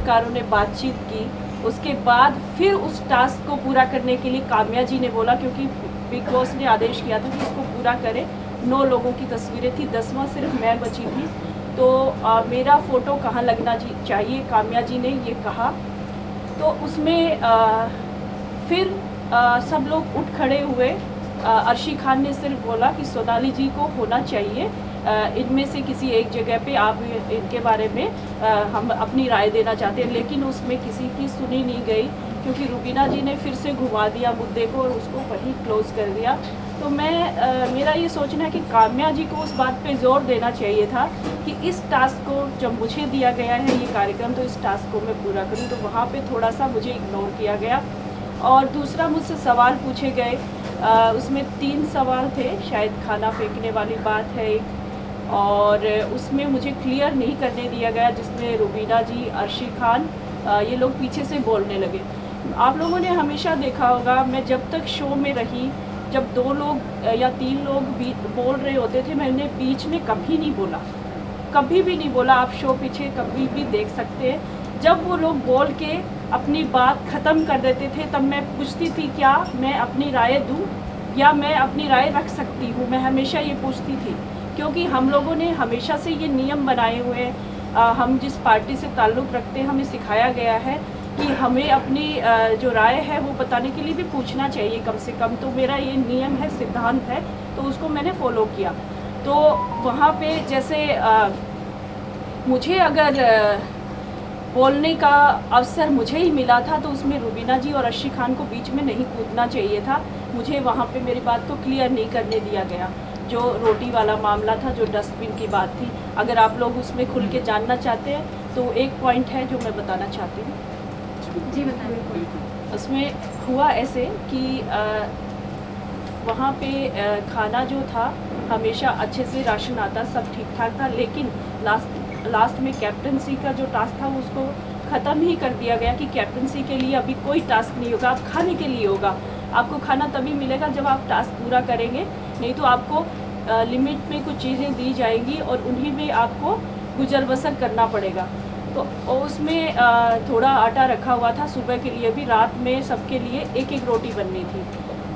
पत्रकारों ने बातचीत की, उसके बाद फिर उस टास्क को पूरा करने के लिए काम्या जी ने बोला, क्योंकि बिग बॉस ने आदेश किया था कि इसको पूरा करें। 9 लोगों की तस्वीरें थी, 10वां सिर्फ मैं बची थी, तो मेरा फ़ोटो कहाँ लगना चाहिए, काम्या जी ने ये कहा। तो उसमें फिर सब लोग उठ खड़े हुए। अर्शी खान ने सिर्फ बोला कि सोनाली जी को होना चाहिए, इनमें से किसी एक जगह पे आप इनके बारे में हम अपनी राय देना चाहते हैं, लेकिन उसमें किसी की सुनी नहीं गई, क्योंकि रुबीना जी ने फिर से घुमा दिया मुद्दे को और उसको वहीं क्लोज़ कर दिया। तो मेरा ये सोचना है कि काम्या जी को उस बात पे ज़ोर देना चाहिए था कि इस टास्क को जब मुझे दिया गया है ये कार्यक्रम, तो इस टास्क को मैं पूरा करूँ, तो वहाँ पे थोड़ा सा मुझे इग्नोर किया गया। और दूसरा, मुझसे सवाल पूछे गए, उसमें 3 सवाल थे, शायद खाना फेंकने वाली बात है एक, और उसमें मुझे क्लियर नहीं करने दिया गया, जिसमें रुबीना जी, अर्शी खान ये लोग पीछे से बोलने लगे। आप लोगों ने हमेशा देखा होगा, मैं जब तक शो में रही, जब 2 लोग या 3 लोग बोल रहे होते थे, मैंने बीच में कभी नहीं बोला, कभी भी नहीं बोला। आप शो पीछे कभी भी देख सकते हैं, जब वो लोग बोल के अपनी बात ख़त्म कर देते थे, तब मैं पूछती थी क्या मैं अपनी राय दूँ या मैं अपनी राय रख सकती हूँ। मैं हमेशा ये पूछती थी, क्योंकि हम लोगों ने हमेशा से ये नियम बनाए हुए हैं। हम जिस पार्टी से ताल्लुक़ रखते हैं, हमें सिखाया गया है कि हमें अपनी जो राय है वो बताने के लिए भी पूछना चाहिए कम से कम। तो मेरा ये नियम है, सिद्धांत है, तो उसको मैंने फॉलो किया। तो वहाँ पे जैसे मुझे अगर बोलने का अवसर मुझे ही मिला था, तो उसमें रुबीना जी और अर्शी खान को बीच में नहीं कूदना चाहिए था। मुझे वहाँ पे मेरी बात को क्लियर नहीं करने दिया गया। जो रोटी वाला मामला था, जो डस्टबिन की बात थी, अगर आप लोग उसमें खुल के जानना चाहते हैं तो एक पॉइंट है जो मैं बताना चाहती हूँ। जी बताइए। उसमें हुआ ऐसे कि वहाँ पे खाना जो था, हमेशा अच्छे से राशन आता, सब ठीक ठाक था, लेकिन लास्ट में कैप्टनसी का जो टास्क था उसको ख़त्म ही कर दिया गया कि कैप्टनसी के लिए अभी कोई टास्क नहीं होगा, आप खाने के लिए होगा। आपको खाना तभी मिलेगा जब आप टास्क पूरा करेंगे, नहीं तो आपको लिमिट में कुछ चीज़ें दी जाएंगी और उन्हीं में आपको गुजर बसर करना पड़ेगा। तो उसमें थोड़ा आटा रखा हुआ था सुबह के लिए भी, रात में सबके लिए एक एक रोटी बननी थी।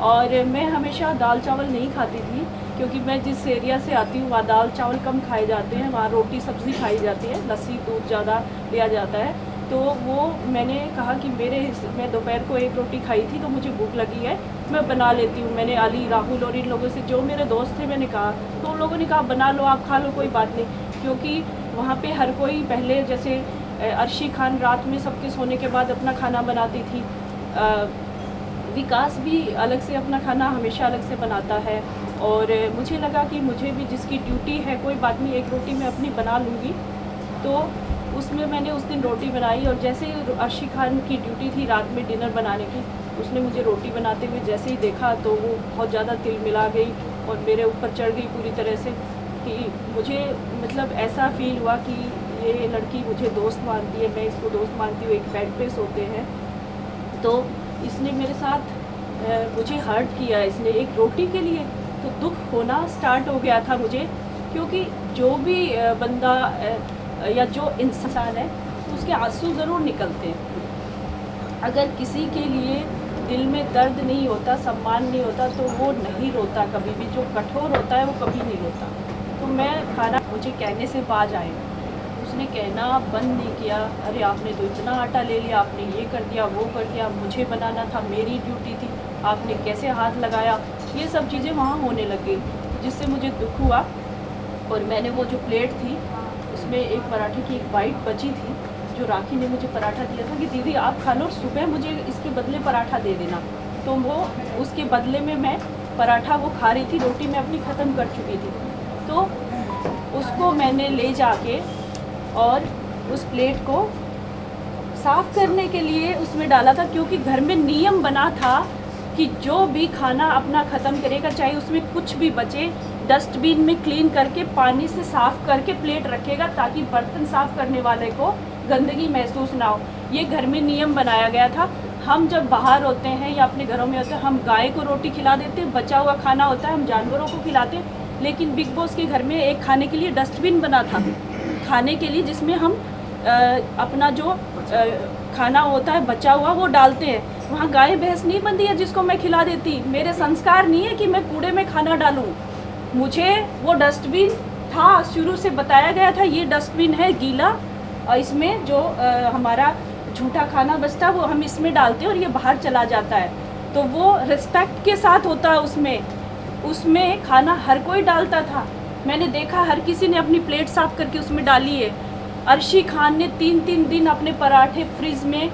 और मैं हमेशा दाल चावल नहीं खाती थी, क्योंकि मैं जिस एरिया से आती हूँ वहाँ दाल चावल कम खाए जाते हैं, वहाँ रोटी सब्ज़ी खाई जाती है, लस्सी दूध ज़्यादा लिया जाता है। तो वो मैंने कहा कि मैं दोपहर को एक रोटी खाई थी, तो मुझे भूख लगी है, मैं बना लेती हूँ। मैंने अली, राहुल और इन लोगों से, जो मेरे दोस्त थे, मैंने कहा, तो उन लोगों ने कहा बना लो, आप खा लो, कोई बात नहीं। क्योंकि वहाँ पे हर कोई पहले, जैसे अर्शी खान रात में सबके सोने के बाद अपना खाना बनाती थी, विकास भी अलग से अपना खाना हमेशा अलग से बनाता है, और मुझे लगा कि मुझे भी जिसकी ड्यूटी है, कोई बात नहीं, एक रोटी मैं अपनी बना लूँगी। तो उसमें मैंने उस दिन रोटी बनाई, और जैसे ही अर्शी खान की ड्यूटी थी रात में डिनर बनाने की, उसने मुझे रोटी बनाते हुए जैसे ही देखा, तो वो बहुत ज़्यादा तिल मिला गई और मेरे ऊपर चढ़ गई पूरी तरह से, कि मुझे मतलब ऐसा फील हुआ कि ये लड़की मुझे दोस्त मानती है, मैं इसको दोस्त मानती हूँ, एक बेड पे सोते हैं। तो इसने मेरे साथ मुझे हर्ट किया, इसने एक रोटी के लिए। तो दुख होना स्टार्ट हो गया था मुझे, क्योंकि जो भी बंदा या जो इंसान है, उसके आंसू ज़रूर निकलते हैं। अगर किसी के लिए दिल में दर्द नहीं होता, सम्मान नहीं होता, तो वो नहीं रोता कभी भी। जो कठोर होता है वो कभी नहीं रोता। तो मैं खाना, मुझे कहने से बाज आए, उसने कहना बंद नहीं किया, अरे आपने तो इतना आटा ले लिया, आपने ये कर दिया, वो कर दिया, मुझे बनाना था, मेरी ड्यूटी थी, आपने कैसे हाथ लगाया। ये सब चीज़ें वहाँ होने लग गई, जिससे मुझे दुख हुआ। और मैंने वो जो प्लेट थी, उसमें एक पराठे की एक बाइट बची थी, जो राखी ने मुझे पराठा दिया था कि दीदी आप खा लो, सुबह मुझे इसके बदले पराठा दे देना। तो वो उसके बदले में मैं पराठा वो खा रही थी, रोटी मैं अपनी ख़त्म कर चुकी थी। तो उसको मैंने ले जाके और उस प्लेट को साफ़ करने के लिए उसमें डाला था, क्योंकि घर में नियम बना था कि जो भी खाना अपना ख़त्म करेगा, चाहे उसमें कुछ भी बचे, डस्टबिन में क्लीन करके पानी से साफ़ करके प्लेट रखेगा, ताकि बर्तन साफ़ करने वाले को गंदगी महसूस ना हो। ये घर में नियम बनाया गया था। हम जब बाहर होते हैं या अपने घरों में होते हैं, हम गाय को रोटी खिला देते हैं, बचा हुआ खाना होता है हम जानवरों को खिलाते हैं। लेकिन बिग बॉस के घर में एक खाने के लिए डस्टबिन बना था, खाने के लिए, जिसमें हम अपना जो खाना होता है बचा हुआ वो डालते हैं। वहाँ गाय भैंस नहीं बनती है जिसको मैं खिला देती। मेरे संस्कार नहीं है कि मैं कूड़े में खाना डालूँ। मुझे वो डस्टबिन था, शुरू से बताया गया था ये डस्टबिन है गीला, और इसमें जो हमारा झूठा खाना बचता है वो हम इसमें डालते हैं और ये बाहर चला जाता है। तो वो रिस्पेक्ट के साथ होता है। उसमें खाना हर कोई डालता था। मैंने देखा हर किसी ने अपनी प्लेट साफ करके उसमें डाली है। अर्शी खान ने 3-3 दिन अपने पराठे फ्रिज में,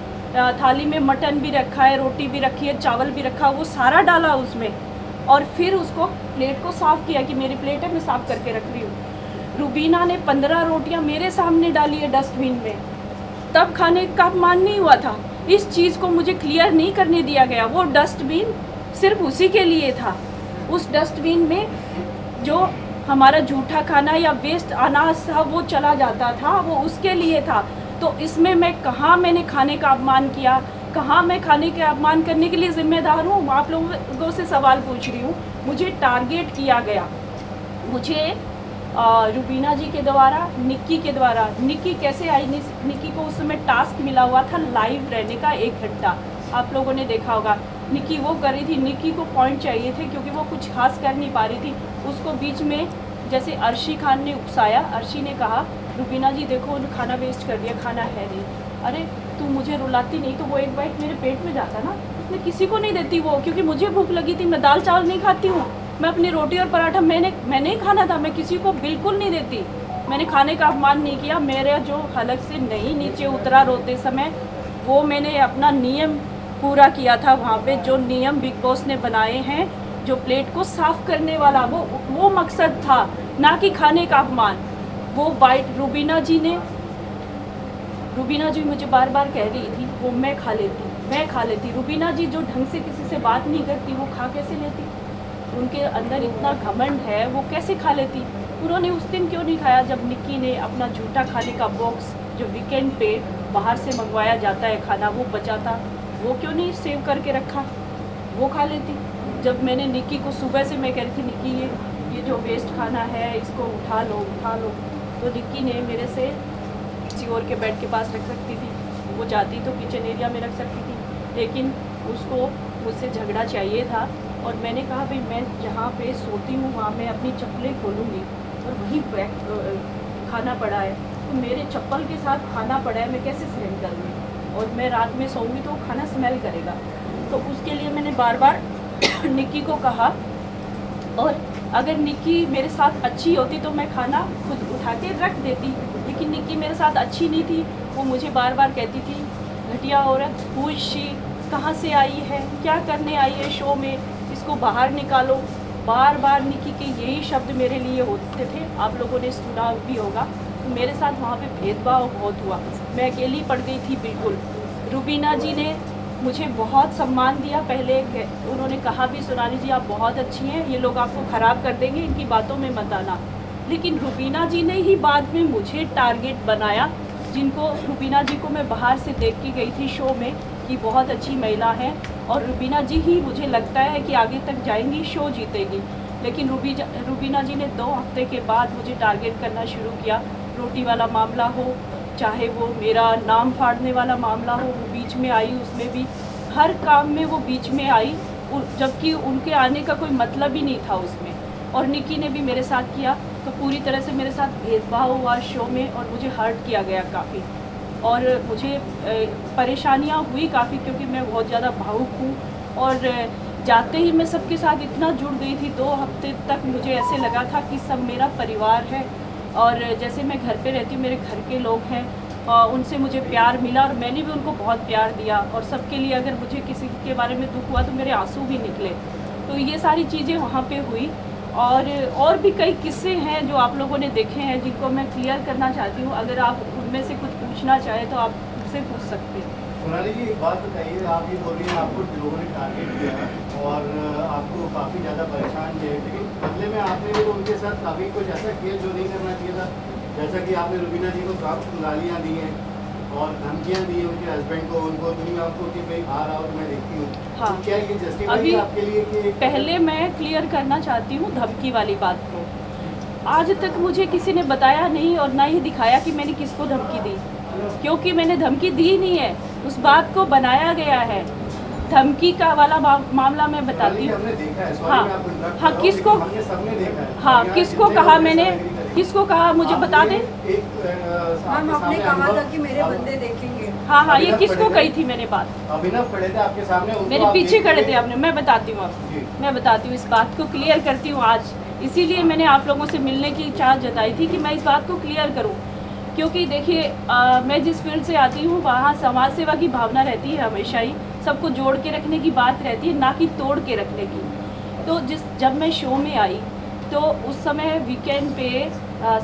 थाली में मटन भी रखा है, रोटी भी रखी है, चावल भी रखा, वो सारा डाला उसमें और फिर उसको प्लेट को साफ़ किया कि मेरी प्लेट है, मैं साफ़ करके रख रही हूँ। रुबीना ने 15 रोटियाँ मेरे सामने डाली है डस्टबिन में, तब खाने का अपमान नहीं हुआ था। इस चीज़ को मुझे क्लियर नहीं करने दिया गया। वो डस्टबिन सिर्फ उसी के लिए था। उस डस्टबिन में जो हमारा जूठा खाना या वेस्ट अनाज था वो चला जाता था, वो उसके लिए था। तो इसमें मैंने खाने का अपमान किया, कहाँ मैं खाने के अपमान करने के लिए ज़िम्मेदार हूँ? आप लोगों से सवाल पूछ रही हूँ। मुझे टारगेट किया गया, मुझे रुबीना जी के द्वारा, निक्की के द्वारा। निक्की कैसे आई? निक्की को उस समय टास्क मिला हुआ था लाइव रहने का 1 घंटा, आप लोगों ने देखा होगा। निक्की वो कर रही थी, निक्की को पॉइंट चाहिए थे क्योंकि वो कुछ खास कर नहीं पा रही थी। उसको बीच में जैसे अर्शी खान ने उकसाया, अर्शी ने कहा रुबीना जी देखो उन्होंने खाना वेस्ट कर दिया, खाना है नहीं। अरे तू मुझे रुलाती नहीं तो वो एक बाइट मेरे पेट में जाता ना। मैं किसी को नहीं देती वो, क्योंकि मुझे भूख लगी थी। मैं दाल चावल नहीं खाती हूँ, मैं अपनी रोटी और पराठा मैंने ही खाना था, मैं किसी को बिल्कुल नहीं देती। मैंने खाने का अपमान नहीं किया। मेरे जो हलक से नहीं नीचे उतरा रोते समय, वो मैंने अपना नियम पूरा किया था वहाँ पे, जो नियम बिग बॉस ने बनाए हैं, जो प्लेट को साफ़ करने वाला वो मकसद था, ना कि खाने का अपमान। वो बाइट रुबीना जी मुझे बार बार कह रही थी वो मैं खा लेती। रुबीना जी जो ढंग से किसी से बात नहीं करती वो खा कैसे लेती? उनके अंदर इतना घमंड है, वो कैसे खा लेती? उन्होंने उस दिन क्यों नहीं खाया जब निक्की ने अपना झूठा खाने का बॉक्स जो वीकेंड पे बाहर से मंगवाया जाता है खाना वो बचा था, वो क्यों नहीं सेव करके रखा? वो खा लेती। जब मैंने निक्की को सुबह से मैं कह रही थी निक्की ये जो वेस्ट खाना है इसको उठा लो, तो निक्की ने मेरे से किसी और के बेड के पास रख सकती थी, वो चाहती तो किचन एरिया में रख सकती थी, लेकिन उसको मुझसे झगड़ा चाहिए था। और मैंने कहा भाई मैं जहाँ पे सोती हूँ वहाँ मैं अपनी चप्पलें खोलूँगी और वहीं खाना पड़ा है, तो मेरे चप्पल के साथ खाना पड़ा है, मैं कैसे सहन करूँगी? और मैं रात में सोऊंगी तो खाना स्मेल करेगा। तो उसके लिए मैंने बार बार निक्की को कहा, और अगर निक्की मेरे साथ अच्छी होती तो मैं खाना खुद उठा के रख देती, लेकिन निक्की मेरे साथ अच्छी नहीं थी। वो मुझे बार बार कहती थी घटिया औरत, हू इज शी, कहाँ से आई है, क्या करने आई है शो में, इसको बाहर निकालो। बार बार निक्की के यही शब्द मेरे लिए होते थे, आप लोगों ने सुना भी होगा। तो मेरे साथ वहाँ पे भेदभाव बहुत हुआ, मैं अकेली पड़ गई थी बिल्कुल। रुबीना जी ने मुझे बहुत सम्मान दिया। पहले उन्होंने कहा भी सोनाली जी आप बहुत अच्छी हैं, ये लोग आपको ख़राब कर देंगे, इनकी बातों में मत आना। लेकिन रुबीना जी ने ही बाद में मुझे टारगेट बनाया, जिनको रुबीना जी को मैं बाहर से देख के गई थी शो में कि बहुत अच्छी महिला है, और रुबीना जी ही मुझे लगता है कि आगे तक जाएंगी, शो जीतेगी। लेकिन रुबीना जी ने 2 हफ्ते के बाद मुझे टारगेट करना शुरू किया। रोटी वाला मामला हो, चाहे वो मेरा नाम फाड़ने वाला मामला हो, वो बीच में आई। उसमें भी हर काम में वो बीच में आई, जबकि उनके आने का कोई मतलब ही नहीं था उसमें। और निक्की ने भी मेरे साथ किया, तो पूरी तरह से मेरे साथ भेदभाव हुआ शो में, और मुझे हर्ट किया गया काफ़ी, और मुझे परेशानियां हुई काफ़ी, क्योंकि मैं बहुत ज़्यादा भावुक हूँ। और जाते ही मैं सबके साथ इतना जुड़ गई थी, 2 हफ्ते तक मुझे ऐसे लगा था कि सब मेरा परिवार है। और जैसे मैं घर पे रहती हूँ, मेरे घर के लोग हैं, उनसे मुझे प्यार मिला और मैंने भी उनको बहुत प्यार दिया। और सबके लिए अगर मुझे किसी के बारे में दुख हुआ तो मेरे आंसू भी निकले। तो ये सारी चीज़ें वहाँ पे हुई, और भी कई किस्से हैं जो आप लोगों ने देखे हैं, जिनको मैं क्लियर करना चाहती हूँ। अगर आप उनमें से कुछ पूछना चाहें तो आप मुझसे पूछ सकते हैं। सोनाली जी एक बात बताइए, आप ये बोल रही हैं आपको लोगों ने टारगेट किया और आपको काफ़ी ज़्यादा परेशान किए, लेकिन बदले में आपने भी उनके साथ काफ़ी कुछ ऐसा किया जो नहीं करना चाहिए था, जैसा कि आपने रुबीना जी को काफ़ी गालियाँ दी हैं और धमकियाँ दी हैं उनके हस्बैंड को, उनको दुनिया आपको कि भाई बाहर आओ मैं देखती हूँ। हाँ, तो क्या ये जस्टिफाई है आपके लिए कि पहले मैं क्लियर करना चाहती हूँ धमकी वाली बात को। आज तक मुझे किसी ने बताया नहीं और ना ही दिखाया कि मैंने किसको धमकी दी। क्योंकि मैंने धमकी दी नहीं है, उस बात को बनाया गया है। धमकी का वाला मामला मैं बताती हूँ। हाँ, किसको, हाँ किसको कहा मैंने, किसको कहा मुझे बता दें। मैम आपने कहा था कि मेरे बंदे देखेंगे। हाँ, ये किसको कही थी मैंने बात? अभिनव खड़े थे आपके सामने, मेरे पीछे खड़े थे आपने। मैं बताती हूँ आपको, मैं बताती हूँ, इस बात को क्लियर करती हूँ आज। इसीलिए मैंने आप लोगों से मिलने की चाह जताई थी कि मैं इस बात को क्लियर करूँ, क्योंकि देखिए मैं जिस फील्ड से आती हूँ वहाँ समाज सेवा की भावना रहती है हमेशा ही, सबको जोड़ के रखने की बात रहती है, ना कि तोड़ के रखने की। तो जब मैं शो में आई तो उस समय वीकेंड पे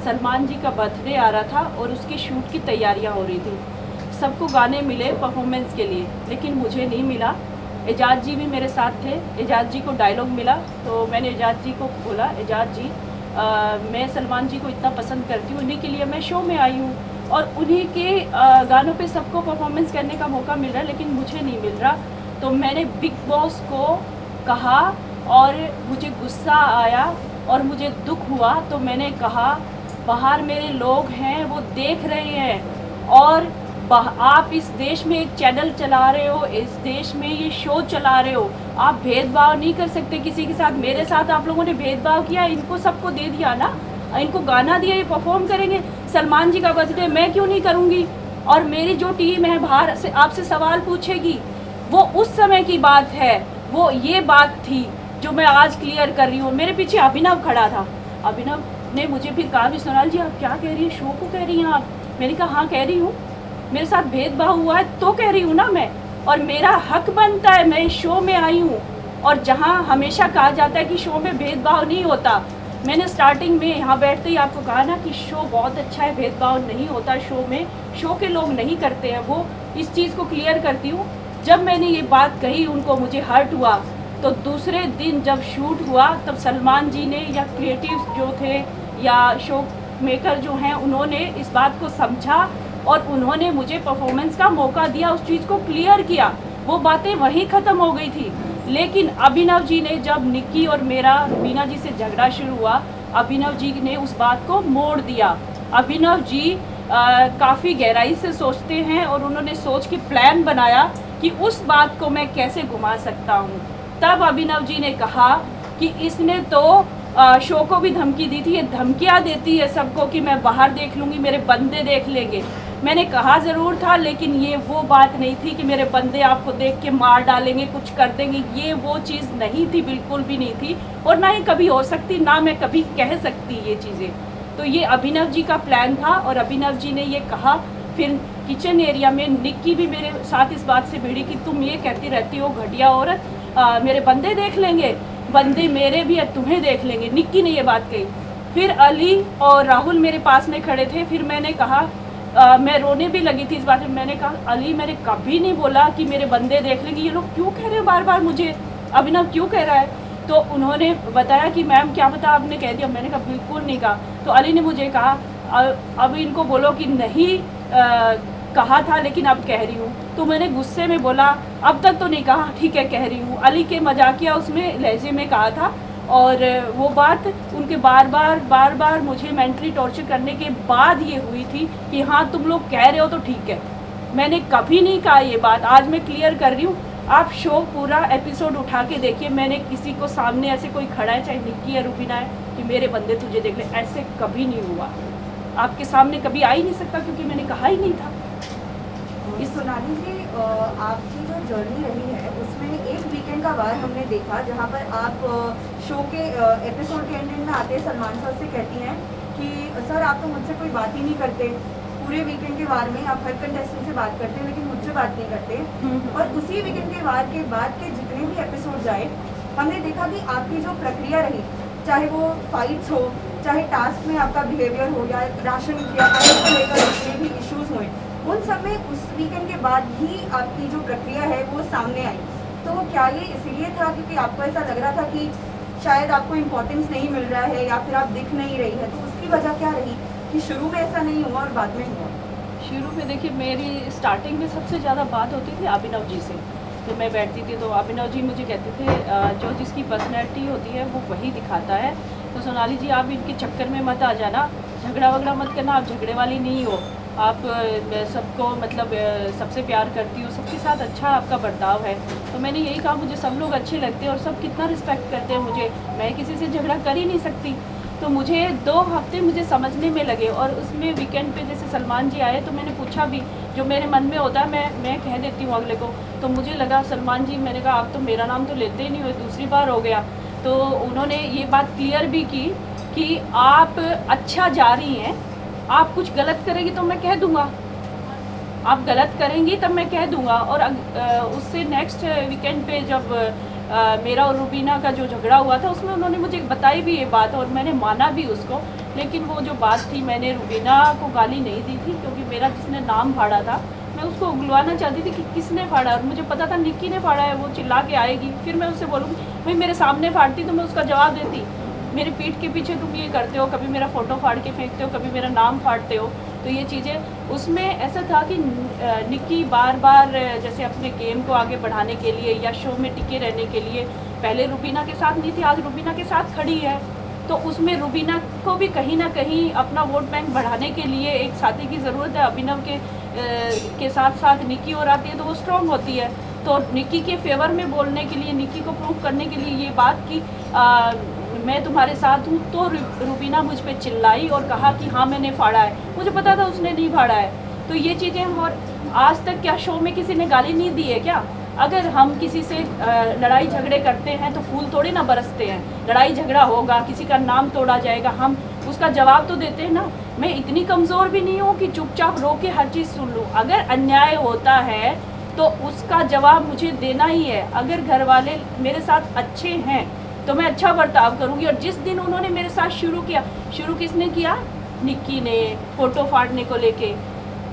सलमान जी का बर्थडे आ रहा था और उसकी शूट की तैयारियां हो रही थी। सबको गाने मिले परफॉर्मेंस के लिए, लेकिन मुझे नहीं मिला। एजाज जी भी मेरे साथ थे, एजाज जी को डायलॉग मिला तो मैंने एजाज जी को बोला, एजाज जी मैं सलमान जी को इतना पसंद करती हूँ, उन्हीं के लिए मैं शो में आई हूँ और उन्हीं के गानों पे सबको परफॉर्मेंस करने का मौका मिल रहा है, लेकिन मुझे नहीं मिल रहा। तो मैंने बिग बॉस को कहा और मुझे गुस्सा आया और मुझे दुख हुआ। तो मैंने कहा बाहर मेरे लोग हैं, वो देख रहे हैं और आप इस देश में एक चैनल चला रहे हो, इस देश में ये शो चला रहे हो, आप भेदभाव नहीं कर सकते किसी के साथ। मेरे साथ आप लोगों ने भेदभाव किया, इनको सबको दे दिया ना, इनको गाना दिया, ये परफॉर्म करेंगे। सलमान जी का बर्थडे मैं क्यों नहीं करूँगी? और मेरी जो टीम है बाहर से आपसे सवाल पूछेगी, वो उस समय की बात है, वो ये बात थी जो मैं आज क्लियर कर रही हूँ। मेरे पीछे अभिनव खड़ा था, अभिनव ने मुझे फिर कहा भी सोनाल जी आप क्या कह रही हैं, शो को कह रही हैं आप? मैंने कहा हाँ कह रही हूँ, मेरे साथ भेदभाव हुआ है तो कह रही हूँ ना मैं, और मेरा हक बनता है, मैं शो में आई हूँ। और जहाँ हमेशा कहा जाता है कि शो में भेदभाव नहीं होता, मैंने स्टार्टिंग में यहाँ बैठते ही आपको कहा ना कि शो बहुत अच्छा है, भेदभाव नहीं होता शो में, शो के लोग नहीं करते हैं वो, इस चीज़ को क्लियर करती हूँ। जब मैंने ये बात कही उनको, मुझे हर्ट हुआ। तो दूसरे दिन जब शूट हुआ तब सलमान जी ने या क्रिएटिव्स जो थे या शो मेकर जो हैं, उन्होंने इस बात को समझा और उन्होंने मुझे परफॉर्मेंस का मौका दिया, उस चीज़ को क्लियर किया। वो बातें वहीं ख़त्म हो गई थी। लेकिन अभिनव जी ने, जब निक्की और मेरा मीना जी से झगड़ा शुरू हुआ, अभिनव जी ने उस बात को मोड़ दिया। अभिनव जी काफ़ी गहराई से सोचते हैं और उन्होंने सोच के प्लान बनाया कि उस बात को मैं कैसे घुमा सकता हूँ। तब अभिनव जी ने कहा कि इसने तो शो को भी धमकी दी थी, ये धमकियाँ देती है सबको कि मैं बाहर देख लूँगी, मेरे बंदे देख लेंगे। मैंने कहा ज़रूर था, लेकिन ये वो बात नहीं थी कि मेरे बंदे आपको देख के मार डालेंगे, कुछ कर देंगे, ये वो चीज़ नहीं थी, बिल्कुल भी नहीं थी, और ना ही कभी हो सकती, ना मैं कभी कह सकती ये चीज़ें। तो ये अभिनव जी का प्लान था और अभिनव जी ने ये कहा। फिर किचन एरिया में निक्की भी मेरे साथ इस बात से भिड़ी कि तुम ये कहती रहती हो घटिया औरत, मेरे बंदे देख लेंगे, बंदे मेरे भी है, तुम्हें देख लेंगे। निक्की ने ये बात कही। फिर अली और राहुल मेरे पास में खड़े थे। फिर मैंने कहा मैं रोने भी लगी थी इस बात में। मैंने कहा अली मैंने कभी नहीं बोला कि मेरे बंदे देख लेंगे, ये लोग क्यों कह रहे हैं बार बार मुझे, अभिनव क्यों कह रहा है? तो उन्होंने बताया कि मैम क्या पता आपने कह दिया। मैंने कहा बिल्कुल नहीं कहा। तो अली ने मुझे कहा अब इनको बोलो कि नहीं कहा था लेकिन अब कह रही हूँ। तो मैंने गुस्से में बोला अब तक तो नहीं कहा, ठीक है कह रही हूँ। अली के मजाकिया उसमें लहजे में कहा था और वो बात उनके बार बार मुझे मेंटली टॉर्चर करने के बाद ये हुई थी कि हाँ तुम लोग कह रहे हो तो ठीक है। मैंने कभी नहीं कहा ये बात, आज मैं क्लियर कर रही हूँ। आप शो पूरा एपिसोड उठा के देखिए, मैंने किसी को सामने ऐसे कोई खड़ा है, चाहे निक्की या रुबीना है, कि मेरे बंदे तुझे देख ले, ऐसे कभी नहीं हुआ। आपके सामने कभी आ ही नहीं सकता क्योंकि मैंने कहा ही नहीं था। इस सोनाली जी आपकी जो जर्नी रही है उसमें एक वीकेंड का वार हमने देखा जहाँ पर आप शो के एपिसोड के एंड में आते सलमान सर से कहती हैं कि सर आप तो मुझसे कोई बात ही नहीं करते, पूरे वीकेंड के वार में आप हर कंटेस्टेंट से बात करते हैं लेकिन मुझसे बात नहीं करते। और उसी वीकेंड के वार के बाद के जितने भी एपिसोड आए हमने देखा कि आपकी जो प्रक्रिया रही, चाहे वो फाइट्स हो, चाहे टास्क में आपका बिहेवियर हो या राशन या को लेकर जितने भी इश्यूज हुए, उन सब में उस वीकेंड के बाद ही आपकी जो प्रक्रिया है वो सामने आई। तो क्या ये इसीलिए था क्योंकि आपको ऐसा लग रहा था कि शायद आपको इम्पोर्टेंस नहीं मिल रहा है या फिर आप दिख नहीं रही है, तो उसकी वजह क्या रही कि शुरू में ऐसा नहीं हुआ और बाद में हुआ? शुरू में देखिए मेरी स्टार्टिंग में सबसे ज़्यादा बात होती थी अभिनव जी से। तो मैं बैठती थी तो अभिनव जी मुझे कहते थे जो जिसकी पर्सनैलिटी होती है वो वही दिखाता है, तो सोनाली जी आप इनके चक्कर में मत आ जाना, झगड़ा वगड़ा मत करना, आप झगड़े वाली नहीं हो। आप सबको मतलब सबसे प्यार करती हो, सबके साथ अच्छा आपका बर्ताव है। तो मैंने यही कहा मुझे सब लोग अच्छे लगते हैं और सब कितना रिस्पेक्ट करते हैं मुझे, मैं किसी से झगड़ा कर ही नहीं सकती। तो मुझे 2 हफ्ते मुझे समझने में लगे और उसमें वीकेंड पे जैसे सलमान जी आए तो मैंने पूछा भी, जो मेरे मन में होता है मैं कह देती हूँ अगले को। तो मुझे लगा सलमान जी, मैंने कहा आप तो मेरा नाम तो लेते ही नहीं हो, दूसरी बार हो गया। तो उन्होंने ये बात क्लियर भी की कि आप अच्छा जा रही हैं, आप कुछ गलत करेंगी तो मैं कह दूँगा, आप गलत करेंगी तब मैं कह दूँगा। और उससे नेक्स्ट वीकेंड पे जब मेरा और रुबीना का जो झगड़ा हुआ था उसमें उन्होंने मुझे बताई भी ये बात और मैंने माना भी उसको। लेकिन वो जो बात थी, मैंने रुबीना को गाली नहीं दी थी क्योंकि मेरा जिसने नाम फाड़ा था मैं उसको उगलवाना चाहती थी कि किसने फाड़ा, और मुझे पता था निक्की ने फाड़ा है, वो चिल्ला के आएगी, फिर मैं उससे बोलूँगी भाई मेरे सामने फाड़ती तो मैं उसका जवाब देती, मेरे पीठ के पीछे तुम ये करते हो, कभी मेरा फ़ोटो फाड़ के फेंकते हो, कभी मेरा नाम फाड़ते हो। तो ये चीज़ें उसमें ऐसा था कि निक्की बार बार जैसे अपने गेम को आगे बढ़ाने के लिए या शो में टिके रहने के लिए पहले रुबीना के साथ नहीं थी, आज रुबीना के साथ खड़ी है। तो उसमें रुबीना को भी कहीं ना कहीं अपना वोट बैंक बढ़ाने के लिए एक साथी की ज़रूरत है। अभिनव के साथ साथ निक्की और आती है तो वो स्ट्रॉन्ग होती है। तो निक्की के फेवर में बोलने के लिए, निक्की को प्रूव करने के लिए ये बात कि मैं तुम्हारे साथ हूँ, तो रुबीना मुझ पे चिल्लाई और कहा कि हाँ मैंने फाड़ा है। मुझे पता था उसने नहीं फाड़ा है। तो ये चीज़ें, और आज तक क्या शो में किसी ने गाली नहीं दी है क्या? अगर हम किसी से लड़ाई झगड़े करते हैं तो फूल थोड़ी ना बरसते हैं, लड़ाई झगड़ा होगा, किसी का नाम तोड़ा जाएगा, हम उसका जवाब तो देते हैं ना। मैं इतनी कमज़ोर भी नहीं हूँ कि चुपचाप रो के हर चीज़ सुन लूँ। अगर अन्याय होता है तो उसका जवाब मुझे देना ही है। अगर घर वाले मेरे साथ अच्छे हैं तो मैं अच्छा बर्ताव करूँगी। और जिस दिन उन्होंने मेरे साथ शुरू किसने किया? निक्की ने, फ़ोटो फाड़ने को लेके।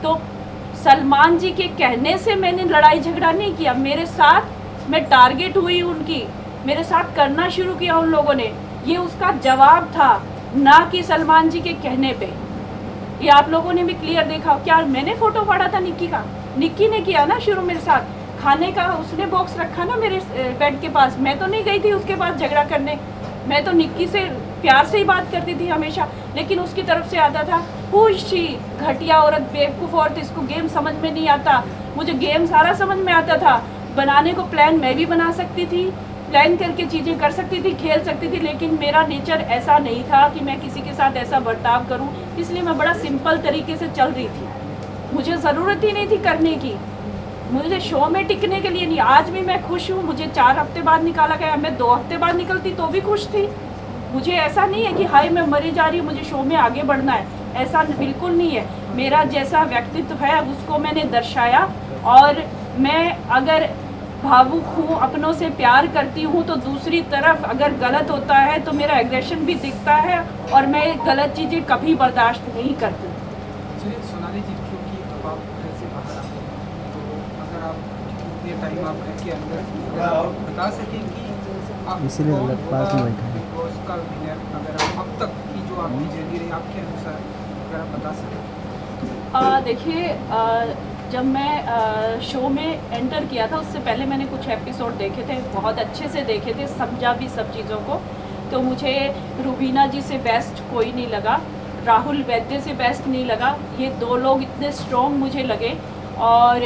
तो सलमान जी के कहने से मैंने लड़ाई झगड़ा नहीं किया, मेरे साथ मैं टारगेट हुई उनकी, मेरे साथ करना शुरू किया उन लोगों ने, ये उसका जवाब था, ना कि सलमान जी के कहने पे। ये आप लोगों ने भी क्लियर देखा। क्या मैंने फ़ोटो फाड़ा था निक्की का? निक्की ने किया ना शुरू मेरे साथ। खाने का उसने बॉक्स रखा ना मेरे बेड के पास, मैं तो नहीं गई थी उसके पास झगड़ा करने। मैं तो निक्की से प्यार से ही बात करती थी हमेशा, लेकिन उसकी तरफ से आता था खुशी, घटिया औरत, बेवकूफ़ औरत, इसको गेम समझ में नहीं आता। मुझे गेम सारा समझ में आता था, बनाने को प्लान मैं भी बना सकती थी, प्लान करके चीज़ें कर सकती थी, खेल सकती थी, लेकिन मेरा नेचर ऐसा नहीं था कि मैं किसी के साथ ऐसा बर्ताव करूं। इसलिए मैं बड़ा सिंपल तरीके से चल रही थी, मुझे ज़रूरत ही नहीं थी करने की, मुझे शो में टिकने के लिए नहीं। आज भी मैं खुश हूँ, मुझे 4 हफ्ते बाद निकाला गया, मैं 2 हफ्ते बाद निकलती तो भी खुश थी। मुझे ऐसा नहीं है कि हाय मैं मरी जा रही हूँ, मुझे शो में आगे बढ़ना है, ऐसा बिल्कुल नहीं है। मेरा जैसा व्यक्तित्व है उसको मैंने दर्शाया, और मैं अगर भावुक हूँ, अपनों से प्यार करती हूँ, तो दूसरी तरफ अगर गलत होता है तो मेरा एग्रेशन भी दिखता है और मैं गलत चीज़ें कभी बर्दाश्त नहीं करती। चलिए सोनाली जी, क्योंकि अब आप घर से बाहर आते हैं, तो अगर आप कितने टाइम आप घर के अंदर आप बता सकें कि आप इसीलिए कौन अंदर पास में होगा बैठा है। बिग बॉस का विनर, अगर आप अब तक की जो आपकी जर्नी रही आपके अनुसार अगर आप बता सकें। देखिए, जब मैं शो में एंटर किया था उससे पहले मैंने कुछ एपिसोड देखे थे, बहुत अच्छे से देखे थे, समझा भी सब चीज़ों को। तो मुझे रुबीना जी से बेस्ट कोई नहीं लगा, राहुल वैद्य से बेस्ट नहीं लगा। ये 2 लोग इतने स्ट्रॉन्ग मुझे लगे। और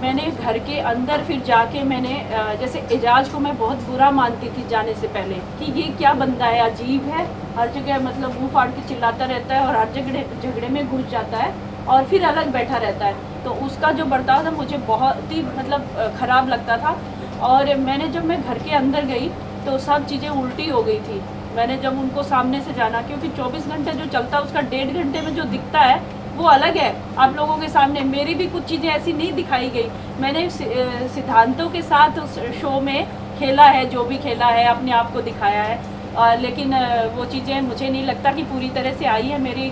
मैंने घर के अंदर फिर जाके मैंने जैसे एजाज को मैं बहुत बुरा मानती थी जाने से पहले कि ये क्या बंदा है, अजीब है, हर जगह मतलब मुँह फाड़ के चिल्लाता रहता है और हर झगड़े में घुस जाता है और फिर अलग बैठा रहता है। तो उसका जो बर्ताव था मुझे बहुत ही मतलब ख़राब लगता था। और मैंने जब मैं घर के अंदर गई तो सब चीज़ें उल्टी हो गई थी। मैंने जब उनको सामने से जाना, क्योंकि 24 घंटे जो चलता है उसका 1.5 घंटे में जो दिखता है वो अलग है आप लोगों के सामने। मेरी भी कुछ चीज़ें ऐसी नहीं दिखाई गई। मैंने सिद्धांतों के साथ उस शो में खेला है, जो भी खेला है अपने आप को दिखाया है। लेकिन वो चीज़ें मुझे नहीं लगता कि पूरी तरह से आई है। मेरी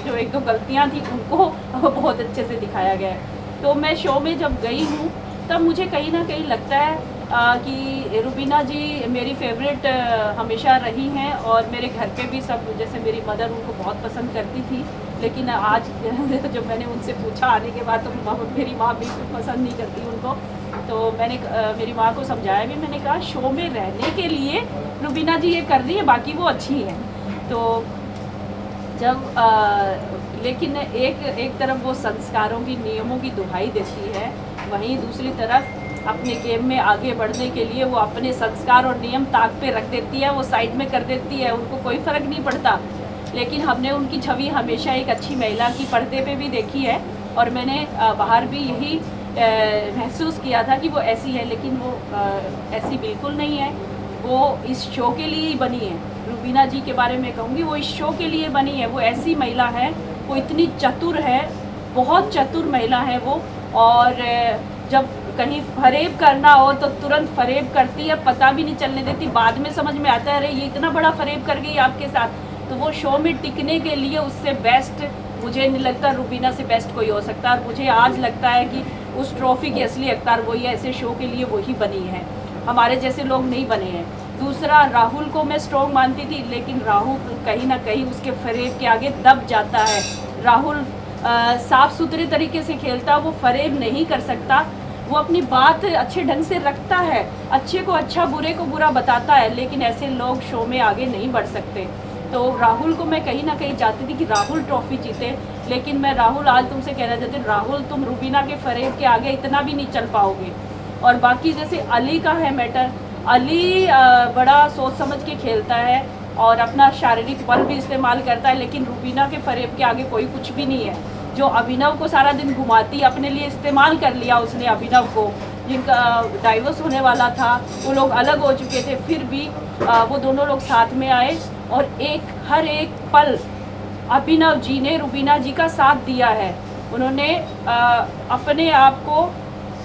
जो 1-2 गलतियाँ थी उनको बहुत अच्छे से दिखाया गया है। तो मैं शो में जब गई हूँ तब मुझे कहीं ना कहीं लगता है कि रुबीना जी मेरी फेवरेट हमेशा रही हैं। और मेरे घर पे भी सब, जैसे मेरी मदर उनको बहुत पसंद करती थी, लेकिन आज जब मैंने उनसे पूछा आने के बाद तो मेरी माँ बिल्कुल पसंद नहीं करती उनको। तो मैंने मेरी माँ को समझाया भी, मैंने कहा शो में रहने के लिए रुबीना जी ये कर रही है, बाकी वो अच्छी हैं। तो लेकिन एक तरफ वो संस्कारों की नियमों की दुहाई देती है, वहीं दूसरी तरफ अपने गेम में आगे बढ़ने के लिए वो अपने संस्कार और नियम ताक पे रख देती है, वो साइड में कर देती है, उनको कोई फ़र्क नहीं पड़ता। लेकिन हमने उनकी छवि हमेशा एक अच्छी महिला की पर्दे पे भी देखी है और मैंने बाहर भी यही महसूस किया था कि वो ऐसी है, लेकिन वो ऐसी बिल्कुल नहीं है। वो इस शो के लिए ही बनी है। रूबीना जी के बारे में कहूँगी, वो इस शो के लिए बनी है। वो ऐसी महिला है, वो इतनी चतुर है, बहुत चतुर महिला है वो। और जब कहीं फरेब करना हो तो तुरंत फरेब करती है, पता भी नहीं चलने देती। बाद में समझ में आता है अरे ये इतना बड़ा फरेब कर गई आपके साथ। तो वो शो में टिकने के लिए उससे बेस्ट मुझे नहीं लगता रूबीना से बेस्ट कोई हो सकता है। और मुझे आज लगता है कि उस ट्रॉफी की असली हकदार वही है, ऐसे शो के लिए वही बनी है, हमारे जैसे लोग नहीं बने हैं। दूसरा, राहुल को मैं स्ट्रॉन्ग मानती थी, लेकिन राहुल कहीं ना कहीं उसके फरेब के आगे दब जाता है। राहुल साफ़ सुथरे तरीके से खेलता, वो फरेब नहीं कर सकता। वो अपनी बात अच्छे ढंग से रखता है, अच्छे को अच्छा बुरे को बुरा बताता है, लेकिन ऐसे लोग शो में आगे नहीं बढ़ सकते। तो राहुल को मैं कहीं ना कहीं चाहती थी कि राहुल ट्रॉफी जीते, लेकिन मैं राहुल आज तुमसे कहना चाहती हूँ, राहुल तुम रूबीना के फरेब के आगे इतना भी नहीं चल पाओगे। और बाकी जैसे अली का है मैटर, अली बड़ा सोच समझ के खेलता है और अपना शारीरिक बल भी इस्तेमाल करता है, लेकिन रूबीना के फरेब के आगे कोई कुछ भी नहीं है। जो अभिनव को सारा दिन घुमाती, अपने लिए इस्तेमाल कर लिया उसने अभिनव को, जिनका डाइवोर्स होने वाला था, वो लोग अलग हो चुके थे, फिर भी वो दोनों लोग साथ में आए और हर एक पल अभिनव जी ने रूबीना जी का साथ दिया है। उन्होंने अपने आप को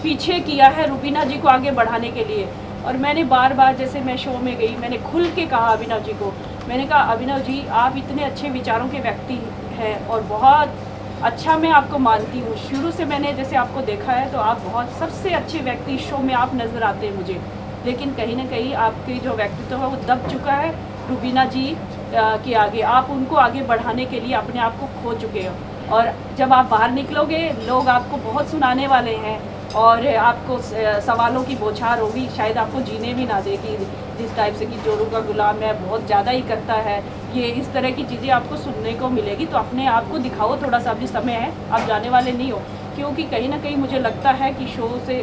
पीछे किया है रूबीना जी को आगे बढ़ाने के लिए। और मैंने बार बार, जैसे मैं शो में गई, मैंने खुल के कहा अभिनव जी को, मैंने कहा अभिनव जी आप इतने अच्छे विचारों के व्यक्ति हैं और बहुत अच्छा मैं आपको मानती हूँ। शुरू से मैंने जैसे आपको देखा है तो आप बहुत सबसे अच्छे व्यक्ति इस शो में आप नज़र आते हैं मुझे, लेकिन कहीं ना कहीं आपकी जो व्यक्तित्व है वो दब चुका है रूबीना जी के आगे। आप उनको आगे बढ़ाने के लिए अपने आप को खो चुके हो, और जब आप बाहर निकलोगे लोग आपको बहुत सुनाने वाले हैं और आपको सवालों की बौछार होगी, शायद आपको जीने भी ना दे कि जिस टाइप से कि जोरू का गुलाम है, बहुत ज़्यादा ही करता है, ये इस तरह की चीज़ें आपको सुनने को मिलेगी। तो अपने आप को दिखाओ थोड़ा सा, अभी समय है, आप जाने वाले नहीं हो। क्योंकि कहीं ना कहीं मुझे लगता है कि शो से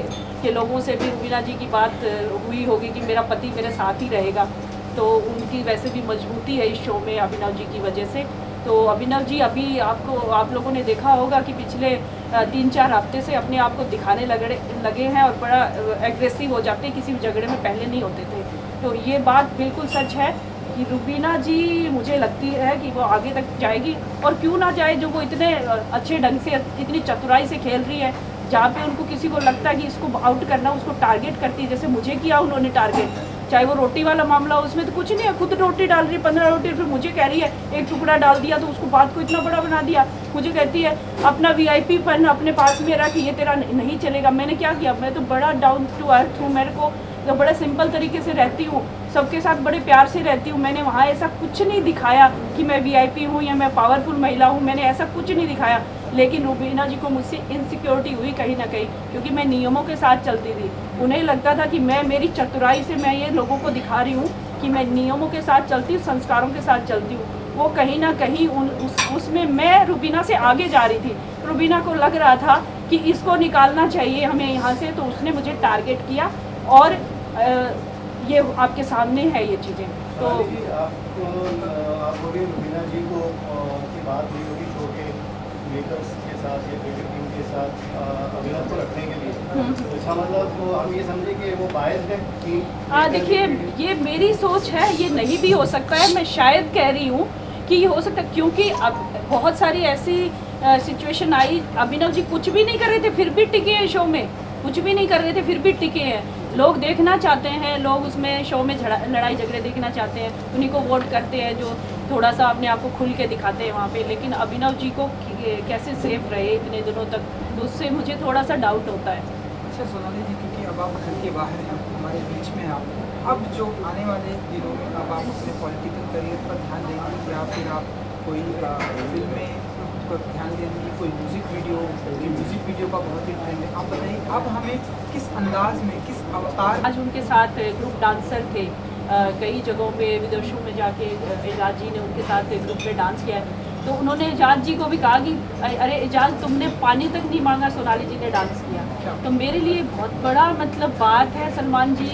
के लोगों से भी रूबीना जी की बात हुई होगी कि मेरा पति मेरे साथ ही रहेगा, तो उनकी वैसे भी मजबूती है इस शो में अभिनव जी की वजह से। तो अभिनव जी अभी आप लोगों ने देखा होगा कि पिछले 3-4 हफ्ते से अपने आप को दिखाने लगे हैं और बड़ा एग्रेसिव हो जाते हैं, किसी भी झगड़े में पहले नहीं होते थे। तो ये बात बिल्कुल सच है कि रूबीना जी मुझे लगती है कि वो आगे तक जाएगी, और क्यों ना जाए, जो वो इतने अच्छे ढंग से इतनी चतुराई से खेल रही है। जहाँ पे उनको किसी को लगता है कि इसको आउट करना, उसको टारगेट करती है, जैसे मुझे किया उन्होंने टारगेट, चाहे वो रोटी वाला मामला हो, उसमें तो कुछ नहीं है, खुद रोटी डाल रही है 15 रोटी, फिर मुझे कह रही है एक टुकड़ा डाल दिया तो उसको बात को इतना बड़ा बना दिया। मुझे कहती है अपना VIP पेन अपने पास में रख, ये तेरा नहीं चलेगा। मैंने क्या किया, मैं तो बड़ा डाउन टू अर्थ हूँ, मेरे को तो बड़ा सिंपल तरीके से रहती हूँ, सबके साथ बड़े प्यार से रहती हूँ। मैंने वहाँ ऐसा कुछ नहीं दिखाया कि मैं VIP हूँ या मैं पावरफुल महिला हूँ, मैंने ऐसा कुछ नहीं दिखाया। लेकिन रूबीना जी को मुझसे इनसिक्योरिटी हुई कहीं ना कहीं, क्योंकि मैं नियमों के साथ चलती थी। उन्हें लगता था कि मैं मेरी चतुराई से मैं ये लोगों को दिखा रही हूँ कि मैं नियमों के साथ चलती हूँ, संस्कारों के साथ चलती हूँ। वो कहीं ना कहीं उसमें मैं रूबीना से आगे जा रही थी। रूबीना को लग रहा था कि इसको निकालना चाहिए हमें यहाँ से, तो उसने मुझे टारगेट किया, और ये आपके सामने है ये चीज़ें। तो आप बोलिए रूबीना जी को की बात हुई होगी शो के मेकर्स के साथ या क्रिकेट टीम के साथ अभिनव को रखने के लिए, तो इसका मतलब तो हम ये समझे कि वो बायस्ड है कि देखिए ये मेरी सोच है, ये नहीं भी हो सकता है। मैं शायद कह रही हूँ कि ये हो सकता है, क्योंकि अब बहुत सारी ऐसी सिचुएशन आई, अभिनव जी कुछ भी नहीं कर रहे थे फिर भी टिके हैं शो में, कुछ भी नहीं कर रहे थे फिर भी टिके हैं। लोग देखना चाहते हैं, लोग उसमें शो में लड़ाई झगड़े देखना चाहते हैं, उन्हीं को वोट करते हैं जो थोड़ा सा अपने आप को खुल के दिखाते हैं वहाँ पे। लेकिन अभिनव जी को कैसे सेफ रहे इतने दिनों तक, तो उससे मुझे थोड़ा सा डाउट होता है। अच्छा सोनाली जी, क्योंकि अब आप घर के बाहर हैं, हमारे बीच में आप अब जो आने वाले दिनों में अब आप अपने पॉलिटिकल करियर पर ध्यान देंगे या फिर आप कोई फिल्में पर ध्यान देंगे, कोई म्यूज़िक वीडियो का बहुत ही ट्रेंड है, आप बताइए अब हमें किस अंदाज में, किस अवतार। आज उनके साथ ग्रुप डांसर थे, कई जगहों पे विदेशों में जाके एजाज जी ने उनके साथ ग्रुप में डांस किया है। तो उन्होंने एजाज जी को भी कहा कि अरे एजाज तुमने पानी तक नहीं मांगा, सोनाली जी ने डांस किया। तो मेरे लिए बहुत बड़ा मतलब बात है सलमान जी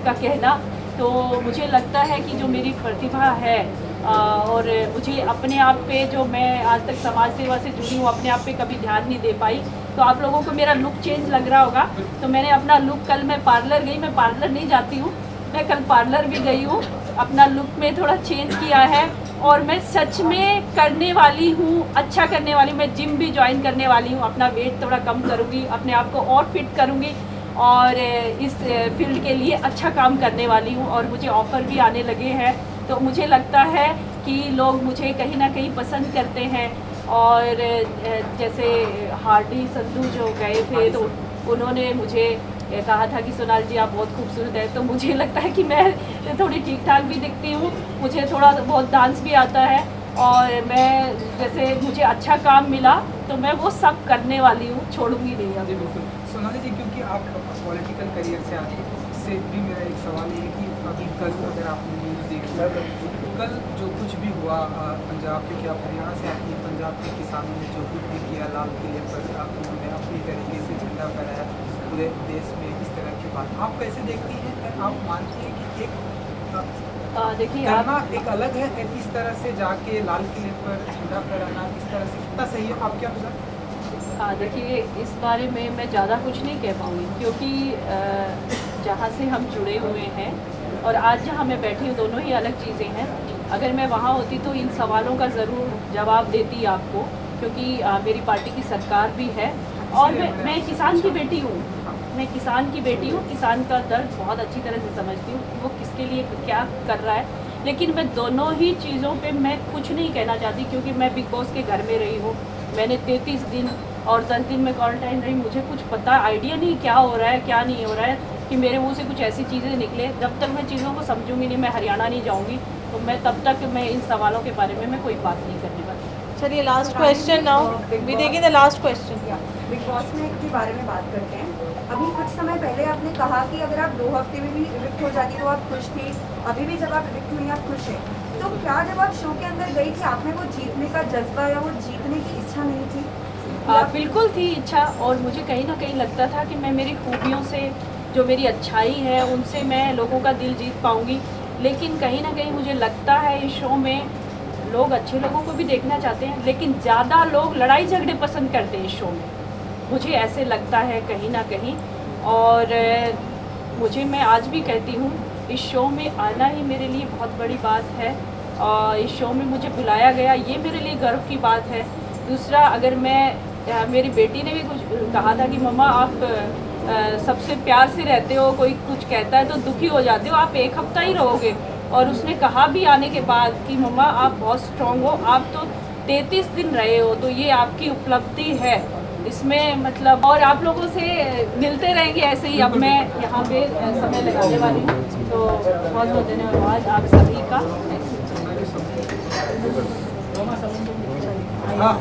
का कहना। तो मुझे लगता है कि जो मेरी प्रतिभा है और मुझे अपने आप पे, जो मैं आज तक समाज सेवा से जुड़ी हूँ, अपने आप पे कभी ध्यान नहीं दे पाई। तो आप लोगों को मेरा लुक चेंज लग रहा होगा, तो मैंने अपना लुक, कल मैं पार्लर गई, मैं पार्लर नहीं जाती हूँ, मैं कल पार्लर भी गई हूँ, अपना लुक में थोड़ा चेंज किया है और मैं सच में करने वाली हूँ, अच्छा करने वाली हूँ। मैं जिम भी ज्वाइन करने वाली हूँ, अपना वेट थोड़ा कम करूँगी, अपने आप को और फिट करूँगी और इस फील्ड के लिए अच्छा काम करने वाली हूँ और मुझे ऑफ़र भी आने लगे हैं। तो मुझे लगता है कि लोग मुझे कहीं ना कहीं पसंद करते हैं। और जैसे हार्डी संधू जो गए थे तो उन्होंने मुझे कहा था कि सोनाली जी आप बहुत खूबसूरत है। तो मुझे लगता है कि मैं थोड़ी ठीक ठाक भी दिखती हूँ, मुझे थोड़ा बहुत डांस भी आता है और मैं जैसे मुझे अच्छा काम मिला तो मैं वो सब करने वाली हूँ, छोड़ूंगी नहीं जी अभी। बिल्कुल। सोनाली जी, क्योंकि आप पॉलिटिकल करियर से आती हैं, इससे भी मेरा एक सवाल ये है कि अभी कल अगर आपने न्यूज़ देखी, कल जो कुछ भी हुआ पंजाब, क्योंकि आप हरियाणा से आती हैं, पंजाब के किसानों ने जो कुछ भी किया लाल किले पर, उन्होंने अपनी तरीके से झंडा फहराया पूरे देश में, इस तरह की बात आप कैसे देखती हैं? आप मानती हैं कि एक देखिए करना आप एक अलग है, इस तरह से जाके लाल किले पर झंडा फहराना इस तरह से कितना सही है? आप क्या विचार? देखिए इस बारे में मैं ज़्यादा कुछ नहीं कह पाऊँगी क्योंकि जहाँ से हम जुड़े हुए हैं और आज जहाँ मैं बैठी हूँ दोनों ही अलग चीज़ें हैं। अगर मैं वहाँ होती तो इन सवालों का ज़रूर जवाब देती आपको, क्योंकि मेरी पार्टी की सरकार भी है और मैं किसान की बेटी हूँ। मैं किसान की बेटी हूँ, किसान का दर्द बहुत अच्छी तरह से समझती हूँ कि वो किसके लिए क्या कर रहा है। लेकिन मैं दोनों ही चीज़ों पे मैं कुछ नहीं कहना चाहती क्योंकि मैं बिग बॉस के घर में रही हूँ। मैंने 33 दिन और 10 दिन में क्वारंटाइन रही, मुझे कुछ पता आइडिया नहीं क्या हो रहा है क्या नहीं हो रहा है कि मेरे मुंह से कुछ ऐसी चीज़ें निकले। जब तक मैं चीज़ों को समझूंगी नहीं, मैं हरियाणा नहीं जाऊंगी, तो मैं तब तक मैं इन सवालों के बारे में मैं कोई बात नहीं करने वाली। चलिए last question now we taking the last question. Bigg Boss में के बारे में बात करते हैं। अभी कुछ समय पहले आपने कहा कि अगर आप 2 हफ्ते में भी इविक्ट हो जाती तो आप खुश थी, अभी भी जब आप इविक्ट हुई आप खुश हैं। तो क्या जब आप शो के अंदर गई थी आप में वो जीतने का जज्बा या वो जीतने की इच्छा नहीं थी? बिल्कुल थी इच्छा और मुझे कहीं ना कहीं लगता था कि मैं मेरी खूबियों से, जो मेरी अच्छाई है उनसे मैं लोगों का दिल जीत पाऊँगी। लेकिन कहीं ना कहीं मुझे लगता है इस शो में लोग अच्छे लोगों को भी देखना चाहते हैं, लेकिन ज़्यादा लोग लड़ाई झगड़े पसंद करते हैं इस शो में, मुझे ऐसे लगता है कहीं ना कहीं। और मुझे, मैं आज भी कहती हूँ इस शो में आना ही मेरे लिए बहुत बड़ी बात है और इस शो में मुझे बुलाया गया ये मेरे लिए गर्व की बात है। दूसरा, अगर मेरी बेटी ने भी कुछ कहा था कि मम्मा आप सबसे प्यार से रहते हो, कोई कुछ कहता है तो दुखी हो जाते हो, आप 1 हफ्ता ही रहोगे। और उसने कहा भी आने के बाद कि मम्मा आप बहुत स्ट्रॉन्ग हो, आप तो 33 दिन रहे हो, तो ये आपकी उपलब्धि है इसमें मतलब। और आप लोगों से मिलते रहेंगे ऐसे ही। अब मैं यहाँ पे समय लगाने वाली हूँ, तो बहुत बहुत धन्यवाद आप सभी का। हाँ।